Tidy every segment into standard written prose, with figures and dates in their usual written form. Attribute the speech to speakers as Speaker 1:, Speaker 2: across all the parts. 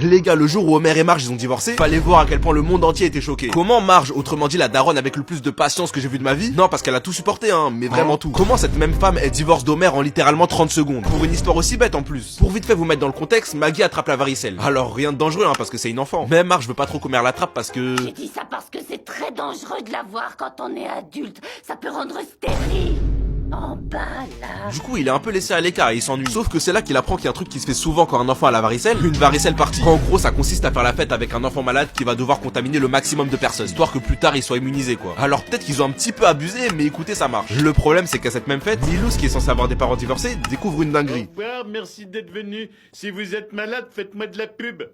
Speaker 1: Les gars, le jour où Homer et Marge ils ont divorcé, fallait voir à quel point le monde entier était choqué. Comment Marge, autrement dit la daronne avec le plus de patience que j'ai vu de ma vie, non parce qu'elle a tout supporté hein, mais vraiment tout. Comment cette même femme elle divorce d'Homer en littéralement 30 secondes pour une histoire aussi bête en plus. Pour vite fait vous mettre dans le contexte, Maggie attrape la varicelle. Alors rien de dangereux hein parce que c'est une enfant. Mais Marge veut pas trop qu'Homer l'attrape parce que...
Speaker 2: J'ai dit ça parce que c'est très dangereux de la voir quand on est adulte. Ça peut rendre stérile. En bas, là.
Speaker 1: Du coup, il est un peu laissé à l'écart et il s'ennuie. Sauf que c'est là qu'il apprend qu'il y a un truc qui se fait souvent quand un enfant a la varicelle, une varicelle partie. En gros, ça consiste à faire la fête avec un enfant malade qui va devoir contaminer le maximum de personnes, histoire que plus tard il soit immunisé quoi. Alors peut-être qu'ils ont un petit peu abusé, mais écoutez, ça marche. Le problème, c'est qu'à cette même fête, Milouz, qui est censé avoir des parents divorcés, découvre une dinguerie.
Speaker 3: Au revoir, merci d'être venu. Si vous êtes malade, faites-moi de la pub.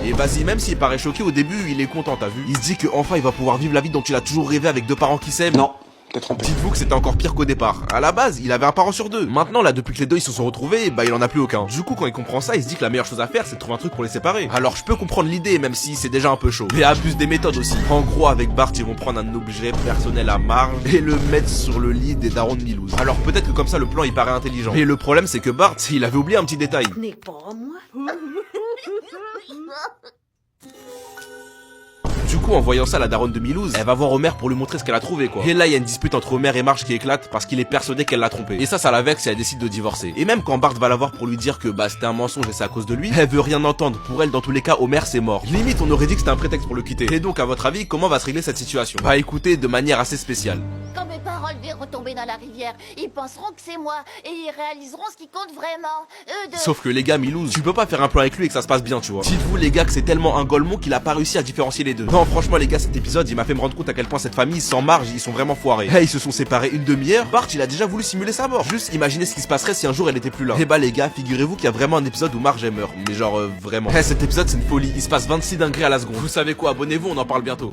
Speaker 1: Et vas-y, même s'il paraît choqué au début, il est content, t'as vu? Il se dit que enfin il va pouvoir vivre la vie dont il a toujours rêvé avec deux parents qui s'aiment.
Speaker 4: Non, t'es trompé.
Speaker 1: Dites-vous que c'était encore pire qu'au départ. À la base, il avait un parent sur deux. Maintenant, là, depuis que les deux ils se sont retrouvés, bah il en a plus aucun. Du coup, quand il comprend ça, il se dit que la meilleure chose à faire, c'est de trouver un truc pour les séparer. Alors, je peux comprendre l'idée, même si c'est déjà un peu chaud. Mais abuse des méthodes aussi. En gros, avec Bart, ils vont prendre un objet personnel à Marge et le mettre sur le lit des darons de Milouz. Alors peut-être que comme ça, le plan il paraît intelligent. Mais le problème, c'est que Bart, il avait oublié un petit détail.
Speaker 2: Ce n'est pas moi.
Speaker 1: Du coup, en voyant ça, la daronne de Milouz, elle va voir Homer pour lui montrer ce qu'elle a trouvé, quoi. Et là, il y a une dispute entre Homer et Marge qui éclate parce qu'il est persuadé qu'elle l'a trompé. Et ça la vexe et elle décide de divorcer. Et même quand Bart va la voir pour lui dire que bah c'était un mensonge et c'est à cause de lui, elle veut rien entendre. Pour elle, dans tous les cas, Homer c'est mort. Limite, on aurait dit que c'était un prétexte pour le quitter. Et donc, à votre avis, comment va se régler cette situation? Bah écoutez, de manière assez spéciale.
Speaker 5: Quand mes paroles virent retomber dans la rivière, ils penseront que c'est moi et ils réaliseront ce qui compte vraiment. Eux deux.
Speaker 1: Sauf que les gars, Milouz, tu peux pas faire un plan avec lui et que ça se passe bien, tu vois. Dites-vous les gars que c'est tellement un golemon qu'il a pas réussi à différencier les deux. Non, franchement les gars, cet épisode, il m'a fait me rendre compte à quel point cette famille sans Marge, ils sont vraiment foirés. Hey, ils se sont séparés une demi-heure. Bart, il a déjà voulu simuler sa mort. Juste imaginez ce qui se passerait si un jour elle était plus là. Et bah les gars, figurez-vous qu'il y a vraiment un épisode où Marge elle meurt. Mais genre vraiment. Hey, cet épisode c'est une folie. Il se passe 26 dingueries à la seconde. Vous savez quoi, abonnez-vous, on en parle bientôt.